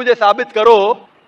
मुझे साबित करो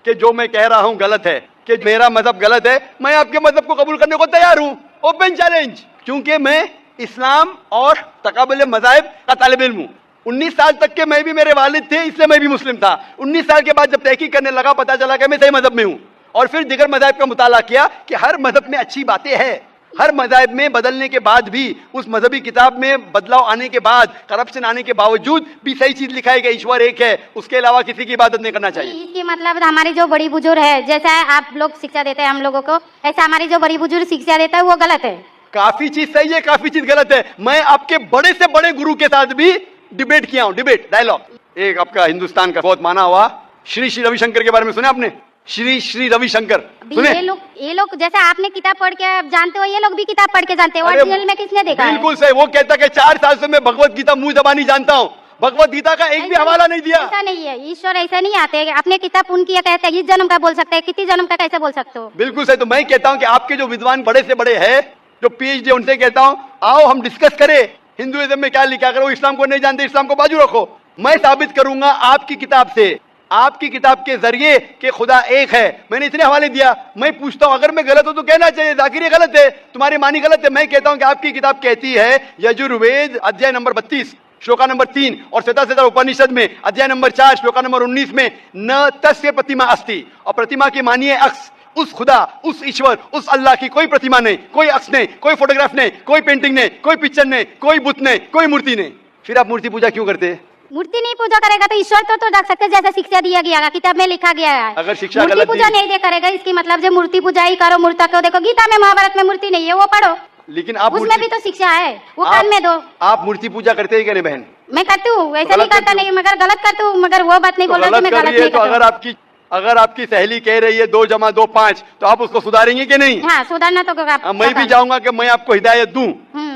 कि जो मैं कह रहा हूं गलत है, कि मेरा मजहब गलत है, मैं आपके मजहब को कबूल करने को तैयार हूं। ओपन चैलेंज, क्योंकि मैं इस्लाम और तकाबुल मज़ाहिब का तालिब इल्म हूं। 19 साल तक के मैं भी, मेरे वालिद थे इसलिए मैं भी मुस्लिम था। 19 साल के बाद जब तहकीक करने लगा, पता चला कि मैं सही मजहब में हूं, और फिर दिगर मज़ाहिब का मुताला किया कि हर मजहब में अच्छी बातें हैं। हर मज़ाहिब में बदलने के बाद भी, उस मजहबी किताब में बदलाव आने के बाद, करप्शन आने के बावजूद भी सही चीज लिखा है कि ईश्वर एक है, उसके अलावा किसी की इबादत नहीं करना चाहिए। इसकी मतलब हमारी जो बड़ी बुजुर्ग है, जैसा आप लोग शिक्षा देते हैं हम लोगों को, ऐसा हमारी जो बड़ी बुजुर्ग शिक्षा देता है वो गलत है। काफी चीज सही है, काफी चीज गलत है। मैं आपके बड़े से बड़े गुरु के साथ भी डिबेट किया हूं, डिबेट डायलॉग। एक आपका हिंदुस्तान का बहुत माना हुआ श्री श्री रविशंकर के बारे में सुना आपने? श्री श्री रविशंकर सुने? ये लोग जैसे आपने किताब पढ़ के जानते हो, ये लोग भी किताब पढ़ के जानते हैं। ओरिजिनल में किसने देखा है? बिल्कुल सही। वो कहता है 4 साल से मैं भगवत गीता मुंह जबानी जानता हूँ, भगवत गीता का एक भी हवाला नहीं दिया। ऐसा नहीं है, ईश्वर ऐसा नहीं आते। अपने किताब उनकी कहते हैं, इस जन्म का बोल सकते हैं, कितनी जन्म का कैसे बोल सकते हो? बिल्कुल सही। तो मैं कहता हूँ कि आपके जो विद्वान बड़े से बड़े हैं, जो पीएचडी, उनसे कहता हूँ आओ हम डिस्कस करें हिंदुइज्म में क्या लिखा। अगर वो इस्लाम को नहीं जानते, इस्लाम को बाजू रखो। मैं साबित करूंगा आपकी किताब से, आपकी किताब के जरिए कि खुदा एक है। मैंने इतने हवाले दिया। मैं पूछता हूं अगर मैं गलत हूं तो कहना चाहिए जाकिर ये गलत है, तुम्हारी मानी गलत है। मैं कहता हूं कि आपकी किताब कहती है यजुर्वेद अध्याय नंबर 32 श्लोका नंबर 3 और श्वेताश्वेतर उपनिषद में अध्याय नंबर 4 श्लोका नंबर 19 में न तस्य प्रतिमा अस्ति, और प्रतिमा की मानिए अक्स। उस खुदा, उस ईश्वर, उस अल्लाह की कोई प्रतिमा नहीं, कोई अक्स नहीं, कोई फोटोग्राफ नहीं, कोई पेंटिंग नहीं, कोई पिक्चर नहीं, कोई बुत नहीं, कोई मूर्ति नहीं। फिर आप मूर्ति पूजा क्यों करते हैं? मूर्ति नहीं पूजा करेगा तो ईश्वर तो रख सकते, जैसे शिक्षा दिया गया, किताब में लिखा गया है। अगर शिक्षा मूर्ति गलत पूजा नहीं दे करेगा, इसकी मतलब जो मूर्ति पूजा ही करो, मूर्ता को देखो, गीता में महाभारत में मूर्ति नहीं है, वो पढ़ो। लेकिन आप उसमें भी तो शिक्षा है, वो कान में दो। आप मूर्ति पूजा करते हैं क्या नहीं बहन? मैं करती हूँ, ऐसा नहीं करता नहीं, मगर गलत करती हूँ। मगर वो बात नहीं बोल रहा कि मैं गलत नहीं करती हूँ। अगर आपकी सहेली कह रही है 2 + 2 5, तो आप उसको सुधारेंगे कि नहीं? हाँ, सुधारना तो मैं भी चाहूंगा कि मैं आपको हिदायत दूं।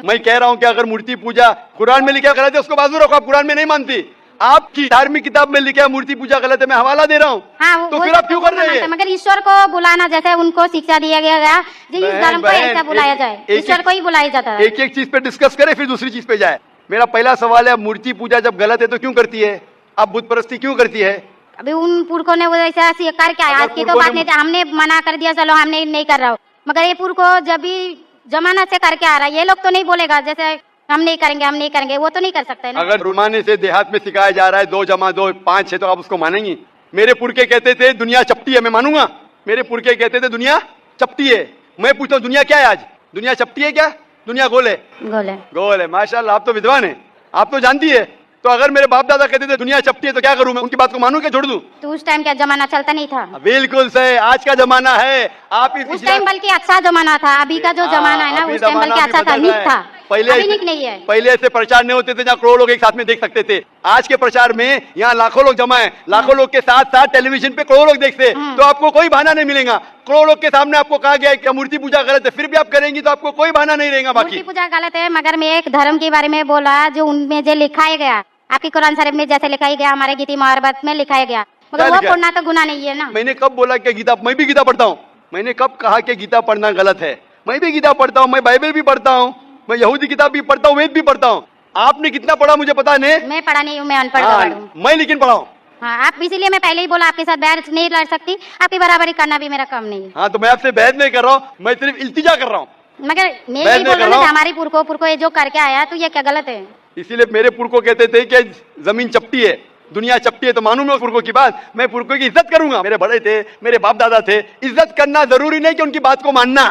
मैं कह रहा हूं कि अगर मूर्ति पूजा कुरान में लिखा गलत है, उसको बाजू रखो। आप कुरान में नहीं मानती, आपकी धार्मिक किताब में लिखा है मूर्ति पूजा गलत है, मैं हवाला दे रहा हूँ। हाँ, तो फिर आप क्यों कर रहे हैं? मगर ईश्वर को बुलाना, जैसे उनको शिक्षा दिया गया इस धर्म को ऐसा बुलाया जाए, ईश्वर को ही बुलाया जाता है। एक एक चीज पे डिस्कस करें फिर दूसरी चीज पे जाए। मेरा पहला सवाल है, मूर्ति पूजा जब गलत है तो क्यों करती है? आप बुत परस्ती क्यों करती है? अभी उन पुरखों ने वो ऐसा कर क्या, आज की तो बात नहीं, हमने मना कर दिया, चलो हमने नहीं कर रहा हूँ। मगर ये पुरखों जब भी जमाना से करके आ रहा है, ये लोग तो नहीं बोलेगा जैसे हम नहीं करेंगे, हम नहीं करेंगे, वो तो नहीं कर सकते ना। अगर रुमाने से देहात में सिखाया जा रहा है 2 + 2 5 है, तो आप उसको मानेंगी? मेरे पुरखे कहते थे दुनिया चपटी है, मैं मानूंगा? मेरे पुरखे कहते थे दुनिया चपटी है। मैं पूछता हूँ दुनिया क्या है आज? दुनिया चपटी है क्या? दुनिया गोल है? गोल है। माशाल्लाह, आप तो विद्वान है, आप तो जानती है। तो अगर मेरे बाप दादा कहते थे दुनिया चपटी है, तो क्या करूं मैं? उनकी बात को मानूं क्या छोड़ दूं? तो उस टाइम क्या जमाना चलता नहीं था? बिल्कुल सही, आज का जमाना है। आप उस टाइम बल्कि अच्छा जमाना था, अभी का जो जमाना है ना, उस टाइम बल्कि अच्छा था, नीक था। पहले नहीं है। पहले ऐसे प्रचार नहीं होते थे जहाँ करोड़ों लोग एक साथ में देख सकते थे। आज के प्रचार में यहाँ लाखों लोग जमा है, लाखों लोग के साथ साथ टेलीविजन पे करोड़ों लोग देखते हैं, तो आपको कोई बहाना नहीं मिलेगा। करोड़ों लोग के सामने आपको कहा गया है कि मूर्ति पूजा गलत है, फिर भी आप करेंगी तो आपको कोई बहाना नहीं रहेगा। बाकी मूर्ति पूजा गलत है, मगर मैं एक धर्म के बारे में बोला जो उनमें जो लिखाया गया, आपकी कुरान शरीफ में जैसे लिखाया गया, हमारे गीता महाभारत में लिखाया गया, मगर वो पढ़ना तो गुनाह नहीं है ना। मैंने कब बोला कि गीता? मैं भी गीता पढ़ता हूँ। मैंने कब कहा कि गीता पढ़ना गलत है? मैं भी गीता पढ़ता हूँ, मैं बाइबल भी पढ़ता हूँ, मैं यहूदी किताब भी पढ़ता हूँ, वेद भी पढ़ता हूँ। आपने कितना पढ़ा मुझे पता नहीं, मैं पढ़ा नहीं हूँ, मैं अनपढ़ हूँ। मैं लेकिन पढ़ा हूँ। हाँ, आप इसीलिए मैं पहले ही बोला आपके साथ बहस नहीं लड़ सकती, आपकी बराबरी करना भी मेरा काम नहीं है। हाँ, तो मैं आपसे बहस नहीं कर रहा हूँ, मैं सिर्फ इल्तिजा कर रहा हूँ। मगर मैं यही बोल रहा हूँ हमारी पुरखों ये जो करके आया, तो ये क्या गलत है? इसीलिए मेरे पुरखों कहते थे कि जमीन चपटी है, दुनिया चपटी है, तो मानूं मैं उस पुरखों की बात? मैं पुरखों की इज्जत करूंगा। मेरे बड़े थे, मेरे बाप दादा थे, इज्जत करना जरूरी नहीं कि उनकी बात को मानना।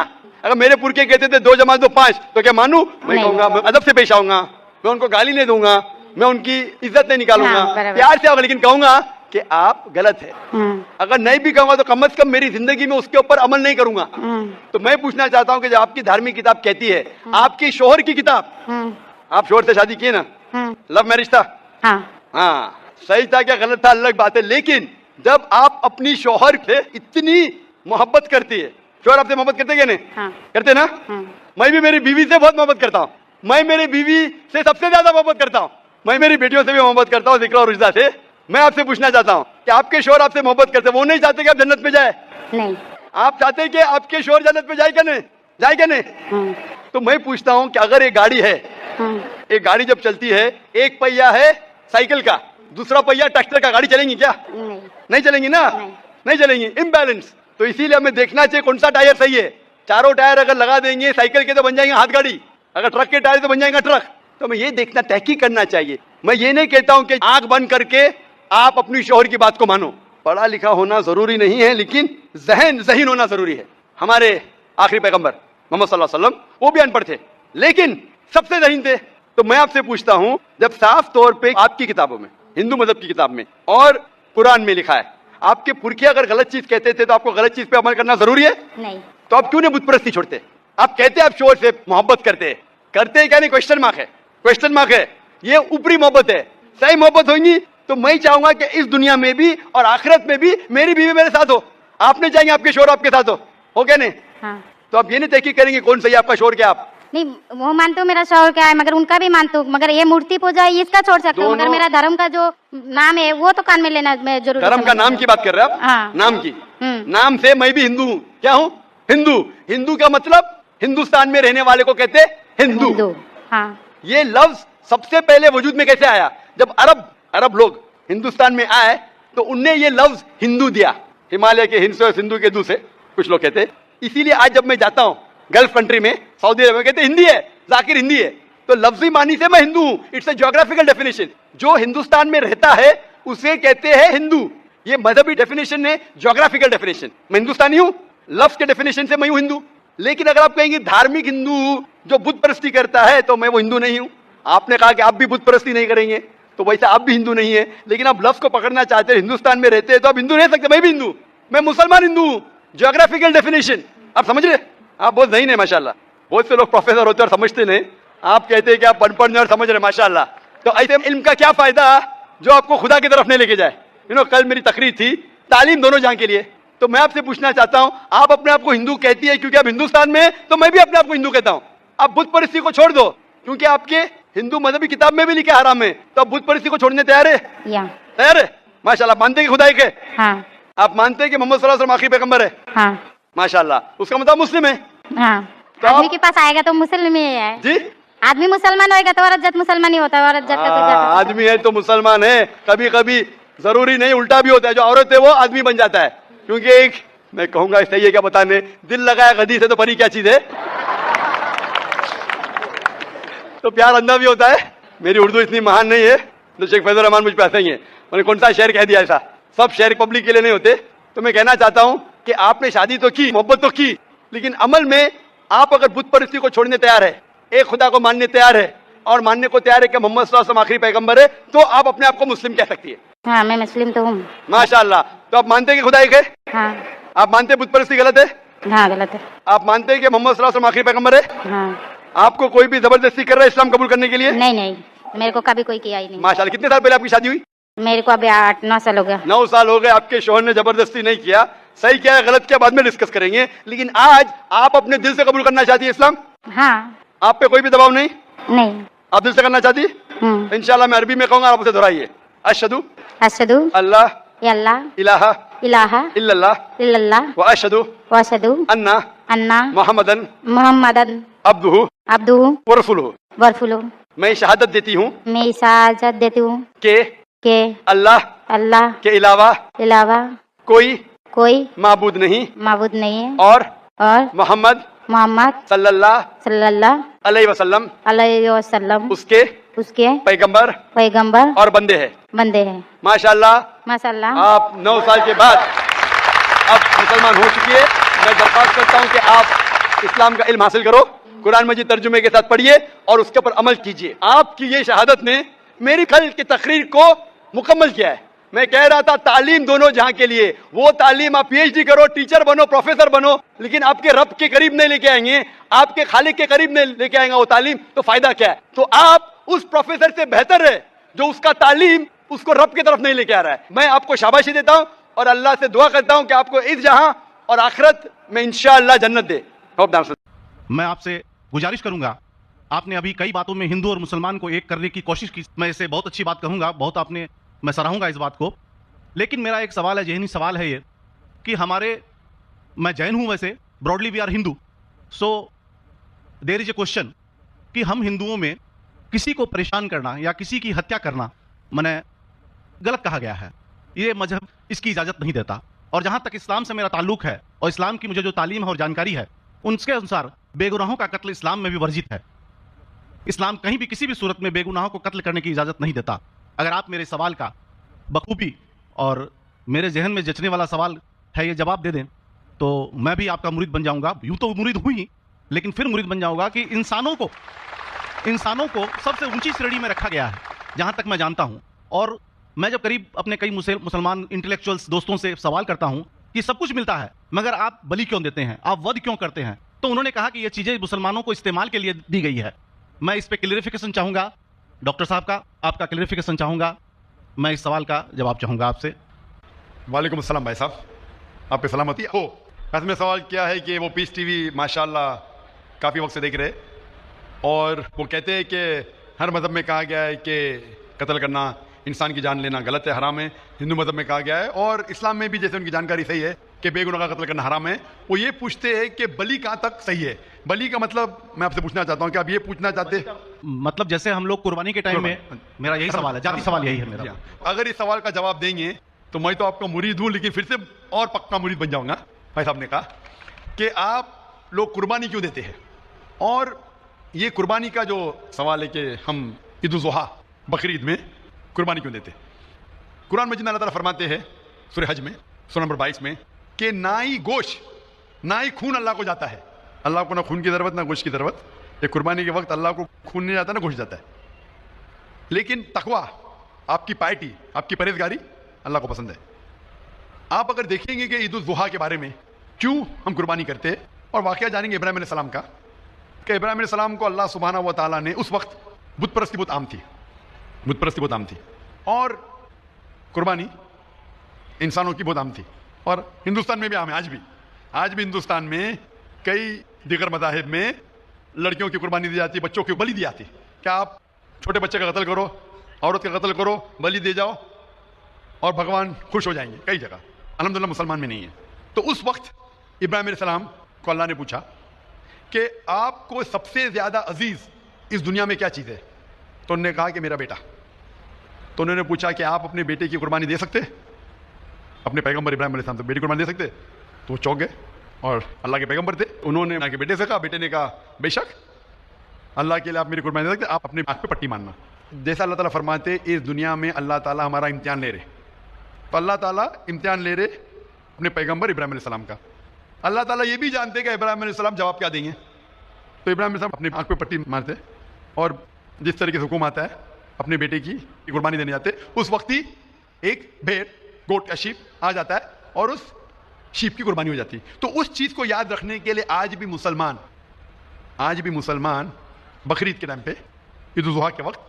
अगर मेरे पुरखे कहते थे 2 + 2 5, तो क्या मानूं? मैं कहूंगा, मैं अदब से पेश आऊंगा, मैं उनको गाली नहीं दूंगा, मैं उनकी इज्जत नहीं निकालूंगा, प्यार से आऊंगा, लेकिन कहूंगा कि आप गलत है। अगर नहीं भी कहूंगा तो कम से कम मेरी जिंदगी में उसके ऊपर अमल नहीं करूंगा। तो मैं पूछना चाहता हूँ कि जब आपकी धार्मिक किताब कहती है, आपकी शोहर की किताब, आप शोहर से शादी किए ना, लव मैरिज था? हाँ, सही था क्या गलत था अलग बात है, लेकिन जब आप अपनी शोहर से इतनी मोहब्बत करती है, शोहर आपसे मोहब्बत करते क्या नहीं? करते ना? मैं भी मेरी बीवी से बहुत मोहब्बत करता हूँ, मैं मेरी बीवी से सबसे ज्यादा मोहब्बत करता हूँ, मैं मेरी बेटियों से भी मोहब्बत करता हूँ, जिक्र और रुजदा से। मैं आपसे पूछना चाहता हूँ कि आपके शोहर आपसे मोहब्बत करते, वो नहीं चाहते कि आप जन्नत में जाए? नहीं। आप चाहते कि आपके शोहर जन्नत में जाए क्या नहीं? जाए क्या नहीं? तो मैं पूछता हूँ कि अगर एक गाड़ी है, एक गाड़ी जब चलती है, एक पहिया है साइकिल का, दूसरा पहिया ट्रैक्टर का गाड़ी चलेंगी क्या? नहीं नहीं चलेंगी ना, नहीं। नहीं चलेंगी, इम्बैलेंस। तो इसीलिए हमें देखना चाहिए कौन सा टायर सही है। चारों टायर अगर लगा देंगे साइकिल के तो बन जाएंगे हाथ गाड़ी, अगर ट्रक के टायर तो बन जाएगा ट्रक। तो हमें ये देखना, तहकीक करना चाहिए। मैं ये नहीं कहता हूं कि आंख बंद करके आप अपनी शोहर की बात को मानो। पढ़ा लिखा होना जरूरी नहीं है, लेकिन ज़हीन होना जरूरी है। हमारे आखिरी पैगंबर मोहम्मद सल्लल्लाहु अलैहि वसल्लम वो भी अनपढ़ थे, लेकिन सबसे ज़हीन थे। तो मैं आपसे पूछता हूं, जब साफ तौर पे आपकी किताबों में, हिंदू मजहब की किताब में और कुरान में लिखा है, आपके पुरखे अगर गलत चीज कहते थे तो आपको गलत चीज पे अमल करना जरूरी है? नहीं। तो आप क्यों नहीं बुत परस्ती छोड़ते? आप कहते आप शोर से मोहब्बत करते क्या नहीं? क्वेश्चन मार्क है, क्वेश्चन मार्क है। ये ऊपरी मोहब्बत है। सही मोहब्बत होगी तो मैं चाहूंगा कि इस दुनिया में भी और आखिरत में भी मेरी बीवी मेरे साथ हो। आपने चाहेंगे आपके शोर आपके साथ हो क्या नहीं? हाँ। तो आप ये नहीं तहकीक करेंगे कौन सही आपका शोर क्या? आप नहीं, वो मानते हो मेरा शौहर क्या है, मगर उनका भी मानते हो, मगर ये मूर्ति पूजा है इसका छोड़ सकते हो, मगर मेरा धर्म का जो नाम है वो तो कान में लेना मैं जरूर। धर्म का नाम की बात कर रहे हैं आप? हाँ। नाम की, नाम से मैं भी हिंदू हूँ। क्या हूँ? हिंदू। हिंदू का मतलब हिंदुस्तान में रहने वाले को कहते हिंदू। हाँ। ये लफ्ज सबसे पहले वजूद में कैसे आया? जब अरब लोग हिंदुस्तान में आए तो उनने ये लफ्ज हिंदू दिया। हिमालय के हिंद से, सिंधु के दू से कुछ लोग कहते। इसीलिए आज जब मैं जाता हूँ गल्फ कंट्री में, सऊदी अरब में, कहते हिंदी है, जाकिर हिंदी है। तो लफ्जी मानी से मैं हिंदू हूं। It's a geographical definition. जो हिंदुस्तान में रहता है उसे कहते हैं हिंदू। ये मजहबी डेफिनेशन है, ज्योग्राफिकल डेफिनेशन। मैं हिंदुस्तानी हूं, लफ्ज के डेफिनेशन से मैं हूं हिंदू। लेकिन अगर आप कहेंगे धार्मिक हिंदू जो बुत परस्ती करता है तो मैं वो हिंदू नहीं हूं। आपने कहा कि आप भी बुत परस्ती नहीं करेंगे, तो वैसे आप भी हिंदू नहीं है। लेकिन आप लफ्ज को पकड़ना चाहते हैं, हिंदुस्तान में रहते हैं तो आप हिंदू नहीं सकते। मैं भी हिंदू, मैं मुसलमान हिंदू हूं। ज्योग्राफिकल डेफिनेशन आप समझ रहे? आप बहुत नहीं है माशाल्लाह। बहुत से लोग प्रोफेसर होते और समझते नहीं। आप कहते हैं कि आप पढ़ और समझ रहे माशाल्लाह। तो ऐसे इल्म का क्या फायदा जो आपको खुदा की तरफ नहीं लेके जाए? कल मेरी तकरीर थी तालीम दोनों जहां के लिए। तो मैं आपसे पूछना चाहता हूं, आप अपने आप को हिंदू कहती है क्योंकि आप हिंदुस्तान में हैं, तो मैं भी अपने आप को हिंदू कहता हूं। आप बुत परस्ती को छोड़ दो क्योंकि आपके हिंदू मजहबी किताब में भी लिखा हराम है, तो आप बुत परस्ती को छोड़ने तैयार है? तैयार है माशाल्लाह। मानते हैं कि खुदा एक है? हाँ। आप मानते हैं कि मोहम्मद सल्लल्लाहु अलैहि वसल्लम आखिरी पैगंबर है? हाँ। माशाल्लाह। उसका मतलब मुस्लिम है? हाँ। तो आदमी के पास आएगा तो मुस्लिम ही है जी। आदमी मुसलमान होएगा तो औरत जात मुसलमान ही होता है। औरत जात आदमी है तो मुसलमान है। कभी कभी जरूरी नहीं, उल्टा भी होता है। जो औरत है वो आदमी बन जाता है। क्योंकि एक मैं कहूंगा सही है क्या बताने, दिल लगाया गदी से तो परी क्या चीज है? तो प्यार अंधा भी होता है। मेरी उर्दू इतनी महान नहीं है तो शेख फैजुर रहमान मुझ पे हंसेंगे। मैंने कौन सा शेर कह दिया ऐसा? सब शेर पब्लिक के लिए नहीं होते। तो मैं कहना चाहता हूं कि आपने शादी तो की, मोहब्बत तो की, लेकिन अमल में आप अगर बुत परस्ती को छोड़ने तैयार है, एक खुदा को मानने तैयार है और मानने को तैयार है कि मोहम्मद सल्लल्लाहु अलैहि वसल्लम आखिरी पैगंबर है, तो आप अपने आप को मुस्लिम कह सकती है। हाँ, मैं मुस्लिम तो हूँ माशाल्लाह। तो आप मानते हैं कि खुदा एक है? हाँ। आप मानते हैं बुत परस्ती गलत है? हाँ, गलत है। आप मानते हैं कि मोहम्मद सल्लल्लाहु अलैहि वसल्लम आखिरी पैगंबर है? हाँ। आपको कोई भी जबरदस्ती कर रहा है इस्लाम कबूल करने के लिए? नहीं, मेरे को कभी कोई किया ही नहीं। माशाल्लाह। कितने साल पहले आपकी शादी हुई? मेरे को अभी 8-9 साल हो गया। 9 साल हो गए। आपके शोहर ने जबरदस्ती नहीं किया। सही क्या है गलत क्या बाद में डिस्कस करेंगे, लेकिन आज आप अपने दिल से कबूल करना चाहती है इस्लाम? हाँ। आप पे कोई भी दबाव नहीं? नहीं। आप दिल से करना चाहती? इंशाल्लाह मैं अरबी में कहूंगा, आप उसे दोहराइए। अशहदु अल्लाह इलाहा इल्लल्लाह व अशहदु अन्ना मुहम्मदन अब्दुहु व रसूलुहु। मैं शहादत देती हूँ के अल्लाह के अलावा कोई माबूद नहीं है और मोहम्मद सल्लल्लाहु अलैहि वसल्लम उसके पैगंबर और बंदे हैं। माशाल्लाह। आप 9 साल के बाद अब मुसलमान हो चुकी है। मैं दरख्वास्त करता हूँ कि आप इस्लाम का इल्म हासिल करो, कुरान मजीद तर्जुमे के साथ पढ़िए और उसके ऊपर अमल कीजिए। आपकी ये शहादत ने मेरी कल की तकरीर को मुकम्मल किया है। मैं कह रहा था तालीम दोनों जहां के लिए। वो तालीम आप पीएचडी करो, टीचर बनो, प्रोफेसर बनो, लेकिन आपके रब के करीब नहीं लेके आएंगे, आपके खालिक के करीब नहीं लेके आएंगे वो तालीम, तो फायदा क्या है? तो आप उस प्रोफेसर से बेहतर है जो उसका तालीम उसको रब की तरफ नहीं लेके आ रहा है। मैं आपको शाबाशी देता हूं और अल्लाह से दुआ करता हूं कि आपको इस जहां और आखिरत में इंशाअल्लाह जन्नत दे। मैं आपसे गुजारिश करूंगा, आपने अभी कई बातों में हिंदू और मुसलमान को एक करने की कोशिश की। मैं इसे बहुत अच्छी बात कहूंगा, बहुत आपने, मैं सराहूंगा इस बात को। लेकिन मेरा एक सवाल है, जहनी सवाल है ये कि मैं जैन हूं वैसे, broadly we are Hindu, so there is a question कि हम हिंदुओं में किसी को परेशान करना या किसी की हत्या करना, मैंने गलत कहा गया है। ये मजहब इसकी इजाजत नहीं देता। और जहां तक इस्लाम से मेरा ताल्लुक है और इस्लाम की मुझे जो तालीम है और जानकारी है, उनके अनुसार बेगुनाहों का कत्ल इस्लाम में भी वर्जित है। इस्लाम कहीं भी किसी भी सूरत में बेगुनाहों को कत्ल करने की इजाजत नहीं देता। अगर आप मेरे सवाल का बखूबी और मेरे जहन में जचने वाला सवाल है ये जवाब दे दें, तो मैं भी आपका मुरीद बन जाऊंगा। यूं तो मुरीद हूं ही, लेकिन फिर मुरीद बन जाऊंगा कि इंसानों को सबसे ऊंची श्रेणी में रखा गया है जहां तक मैं जानता हूं। और मैं जब करीब अपने कई मुसलमान इंटेलेक्चुअल्स दोस्तों से सवाल करता हूं कि सब कुछ मिलता है मगर आप बलि क्यों देते हैं, आप वध क्यों करते हैं, तो उन्होंने कहा कि ये चीजें मुसलमानों को इस्तेमाल के लिए दी गई है। मैं इस पर क्लियरिफिकेशन चाहूंगा डॉक्टर साहब का, आपका क्लियरिफिकेशन चाहूंगा। मैं इस सवाल का जवाब चाहूंगा आपसे। वालेकुम अस्सलाम भाई साहब, आप पे सलामती हो। बस में सवाल क्या है कि वो पीस टीवी माशाल्लाह काफ़ी वक्त से देख रहे, और वो कहते हैं कि हर मज़हब में कहा गया है कि कत्ल करना, इंसान की जान लेना गलत है, हराम है। हिंदू मज़हब में कहा गया है और इस्लाम में भी जैसे उनकी जानकारी सही है कि बेगुनाह का कत्ल करना हराम है। वो ये पूछते हैं कि बलि कहाँ तक सही है। बलि का मतलब मैं आपसे पूछना चाहता हूँ कि आप ये पूछना चाहते हैं, मतलब जैसे हम लोग कुर्बानी के टाइम में, मेरा यही सवाल है, जाती सवाल यही है मेरा। अगर इस सवाल का जवाब देंगे तो मैं तो आपका मुरीद हूँ, लेकिन फिर से और पक्का मुरीद बन जाऊंगा। भाई साहब ने कहा कि आप लोग कुर्बानी क्यों देते हैं, और ये कुर्बानी का जो सवाल है कि हम ईद उल ज़ुहा बकरीद में कुर्बानी क्यों देते। कुरान मजीद में अल्लाह ताला फरमाते हैं सूरह हज में सूरह नंबर 22 में कि ना ही गोश्त ना ही खून अल्लाह को जाता है। अल्लाह को ना खून की ज़रूरत ना गोश्त की ज़रूरत। ये कुर्बानी के वक्त अल्लाह को खून नहीं जाता ना गोश्त जाता है, लेकिन तकवा, आपकी पायटी, आपकी परहेजगारी अल्लाह को पसंद है। आप अगर देखेंगे कि ईद उल ज़ुहा के बारे में क्यों हम कुर्बानी करते हैं, और वाक़या जानेंगे इब्राहिम अलैहिस्सलाम का, कि इब्राहिम अलैहिस्सलाम को अल्लाह सुब्हानहू व तआला ने उस वक्त बुत परस्ती बहुत आम थी, बुत परस्ती बहुत आम थी, और कुर्बानी इंसानों की बहुत आम थी। और हिंदुस्तान में भी आम है, आज भी हिंदुस्तान में कई दीगर मज़ाहिब में लड़कियों की कुर्बानी दी जाती है, बच्चों की बलि दी जाती है। क्या आप छोटे बच्चे का कत्ल करो, औरत का कत्ल करो, बलि दे जाओ और भगवान खुश हो जाएंगे। कई जगह अल्हम्दुलिल्लाह मुसलमान में नहीं है। तो उस वक्त इब्राहिम अलैहिस्सलाम को अल्लाह ने पूछा कि आपको सबसे ज़्यादा अजीज़ इस दुनिया में क्या चीज़ है, तो उन्होंने कहा कि मेरा बेटा। तो उन्होंने पूछा कि आप अपने बेटे की कुर्बानी दे सकते, अपने पैगंबर इब्राहिम अलैहिस्सलाम तो बेटी कुर्बानी दे सकते। तो वो चौंक गए, और अल्लाह के पैगंबर थे, उन्होंने आके बेटे से कहा, बेटे ने कहा बेशक अल्लाह के लिए आप मेरी कुर्बानी दे सकते, आप अपने आँख पे पट्टी मानना। जैसा अल्लाह ताला फरमाते इस दुनिया में अल्लाह ताला हमारा इम्तिहान ले रहे, तो अल्लाह ताला इम्तिहान ले रहे अपने पैगंबर इब्राहिम अलैहिस्सलाम का। अल्लाह ताला ये भी जानते कि इब्राहिम अलैहिस्सलाम जवाब क्या देंगे, तो इब्राहिम अलैहिस्सलाम अपनी आँख पे पट्टी मारते, और जिस तरीके से हुक्म आता है अपने बेटे की कुर्बानी देने जाते, उस वक्त ही एक भेड़, गोट का शीप आ जाता है और उस शीप की कुर्बानी हो जाती। तो उस चीज़ को याद रखने के लिए आज भी मुसलमान बकरीद के टाइम पे, ईद उल ज़ुहा के वक्त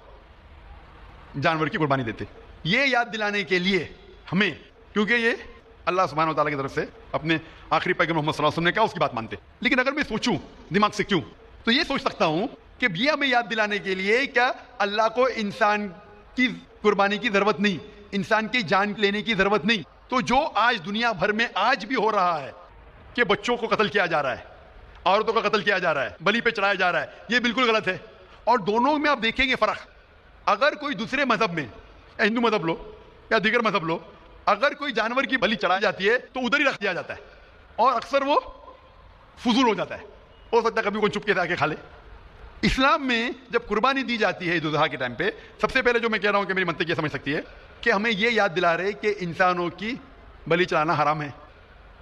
जानवर की कुर्बानी देते। ये याद दिलाने के लिए हमें, क्योंकि ये अल्लाह सुब्हानहू व तआला की तरफ से अपने आखिरी पैगंबर मोहम्मद सल्लल्लाहु अलैहि वसल्लम ने कहा, उसकी बात मानते। लेकिन अगर मैं सोचूं दिमाग से क्यों, तो ये सोच सकता हूं कि ये हमें याद दिलाने के लिए क्या अल्लाह को इंसान की कुर्बानी की ज़रूरत नहीं, इंसान की जान लेने की ज़रूरत नहीं। तो जो आज दुनिया भर में आज भी हो रहा है कि बच्चों को कत्ल किया जा रहा है, औरतों का कत्ल किया जा रहा है, बलि पे चढ़ाया जा रहा है, ये बिल्कुल गलत है। और दोनों में आप देखेंगे फ़र्क। अगर कोई दूसरे मज़हब में, या हिंदू मज़हब लो या दीगर मज़हब लो, अगर कोई जानवर की बलि चढ़ाई जाती है तो उधर ही रख दिया जाता है, और अक्सर वो फजूल हो जाता है। हो सकता है कभी कोई चुपके से आके खा ले। इस्लाम में जब कुर्बानी दी जाती है ईद उल ज़ुहा के टाइम पे, सबसे पहले जो मैं कह रहा हूँ कि मेरी मंतक ये समझ सकती है कि हमें ये याद दिला रहे कि इंसानों की बलि चढ़ाना हराम है।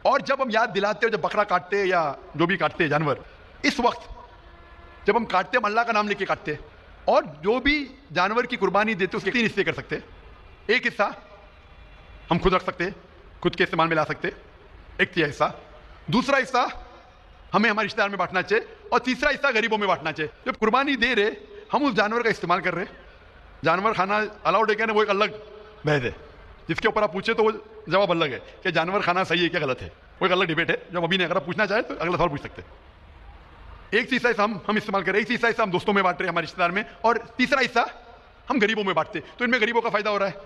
और जब हम याद दिलाते हो, जब बकरा काटते हैं या जो भी काटते हैं जानवर, इस वक्त जब हम काटते हैं हम अल्लाह का नाम लेके काटते हैं, और जो भी जानवर की कुर्बानी देते हैं उसके 3 हिस्से कर सकते हैं। एक हिस्सा हम खुद रख सकते हैं, खुद के इस्तेमाल में ला सकते, एक तिहाई हिस्सा। दूसरा हिस्सा हमें हमारे रिश्तेदार में बांटना चाहिए, और तीसरा हिस्सा गरीबों में बांटना चाहिए। जब कुर्बानी दे रहे हम उस जानवर का इस्तेमाल कर रहे, जानवर खाना अलाउड है क्या, वो एक अलग बहस है, जिसके ऊपर आप पूछे तो वो जवाब अलग है कि जानवर खाना सही है क्या गलत है, वो एक अलग डिबेट है। जब अभी नहीं, अगर आप पूछना चाहे तो अगला सवाल पूछ सकते हैं। एक तीसरा हिस्सा हम इस्तेमाल करें, एक तीसरा हिस्सा हम दोस्तों में बांट रहे हैं, हमारे रिश्तेदार में, और तीसरा हिस्सा हम गरीबों में बांटते। तो इनमें गरीबों का फायदा हो रहा है,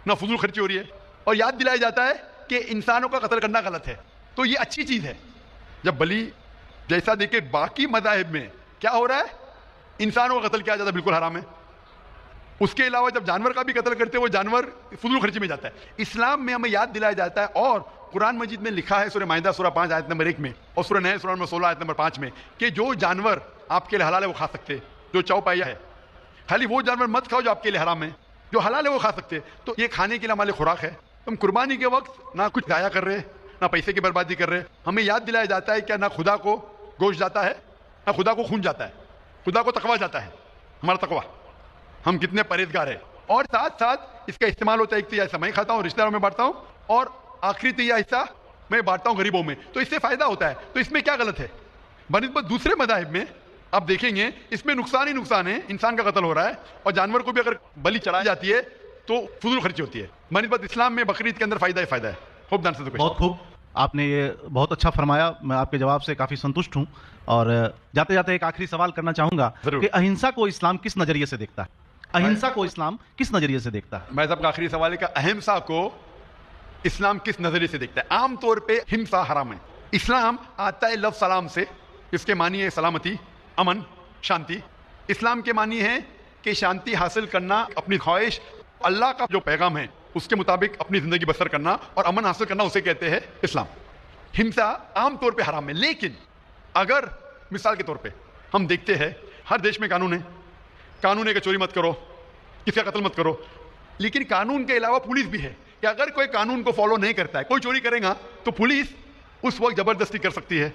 ना फजूल खर्ची हो रही है, और याद दिलाया जाता है कि इंसानों का कत्ल करना गलत है। तो ये अच्छी चीज़ है। जब बलि जैसा देखे बाकी मज़ाहिब में क्या हो रहा है, इंसानों का कत्ल किया जाता है, बिल्कुल हराम है। उसके अलावा जब जानवर का भी कत्ल करते हैं वो जानवर फजूल खर्ची में जाता है। इस्लाम में हमें याद दिलाया जाता है और कुरान मजीद में लिखा है सूरह माइदा सूरह 5 आयत नंबर 1 में और सूरह नए सूरह नंबर 16 आयत नंबर 5 में कि जो जानवर आपके लिए हलाल है वो खा सकते, जो चौपाया है, खाली वो जानवर मत खाओ जो आपके लिए हराम है, जो हलाल है वो खा सकते। तो ये खाने के लिए हमारे खुराक है। तुम कुर्बानी के वक्त ना कुछ जाया कर रहे, ना पैसे की बर्बादी कर रहे। हमें याद दिलाया जाता है क्या ना खुदा को गोश्त जाता है, ना खुदा को खून जाता है, खुदा को तकवा जाता है। हमारा तकवा, हम कितने परहेजगार हैं। और साथ साथ इसका इस्तेमाल होता है, एक तिहाई हिस्सा मैं खाता हूँ, रिश्तेदारों में बांटता हूँ, और आखिरी तिहाई हिस्सा मैं बांटता हूँ गरीबों में, तो इससे फायदा होता है। तो इसमें क्या गलत है? बनिस्बत दूसरे मज़ाहिब में आप देखेंगे इसमें नुकसान ही नुकसान है, इंसान का कत्ल हो रहा है और जानवर को भी अगर बलि चढ़ाई जाती है तो फजूल खर्ची होती है। बनिस्बत इस्लाम में बकरीद के अंदर फायदा ही फायदा है। खूब ध्यान से बहुत खूब, आपने ये बहुत अच्छा फरमाया। मैं आपके जवाब से काफी संतुष्ट हूँ। और जाते जाते एक आखिरी सवाल करना चाहूंगा कि अहिंसा को इस्लाम किस नजरिए से देखता है? अहिंसा को इस्लाम किस नजरिए से देखता है? मैं सबका आखिरी सवाल है कि अहिंसा को इस्लाम किस नजरिए से देखता है? आमतौर पे हिंसा हराम है। इस्लाम आता है लफ्ज़ सलाम से, इसके मानी है सलामती, अमन, शांति। इस्लाम के मानी है कि शांति हासिल करना, अपनी ख्वाहिश, अल्लाह का जो पैगाम है उसके मुताबिक अपनी जिंदगी बसर करना और अमन हासिल करना, उसे कहते हैं इस्लाम। हिंसा आमतौर पे हराम है। लेकिन अगर मिसाल के तौर पे हम देखते हैं हर देश में कानून है कि चोरी मत करो, किसी का कत्ल मत करो, लेकिन कानून के अलावा पुलिस भी है कि अगर कोई कानून को फॉलो नहीं करता है, कोई चोरी करेगा तो पुलिस उस वक्त जबरदस्ती कर सकती है,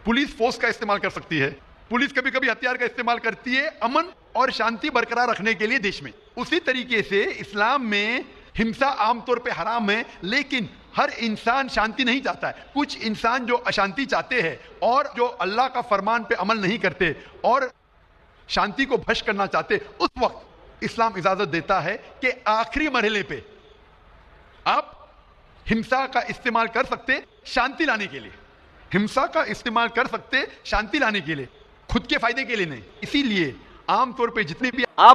पुलिस फोर्स का इस्तेमाल कर सकती है, पुलिस कभी कभी हथियार का इस्तेमाल करती है अमन और शांति बरकरार रखने के लिए देश में। उसी तरीके से इस्लाम में हिंसा आमतौर पे हराम है, लेकिन हर इंसान शांति नहीं चाहता है। कुछ इंसान जो अशांति चाहते हैं और जो अल्लाह का फरमान पे अमल नहीं करते और शांति को भ्रष्ट करना चाहते, उस वक्त इस्लाम इजाजत देता है कि आखिरी मरहले पे आप हिंसा का इस्तेमाल कर सकते शांति लाने के लिए, हिंसा का इस्तेमाल कर सकते शांति लाने के लिए, खुद के फायदे के लिए नहीं। इसीलिए आमतौर पे जितने भी आप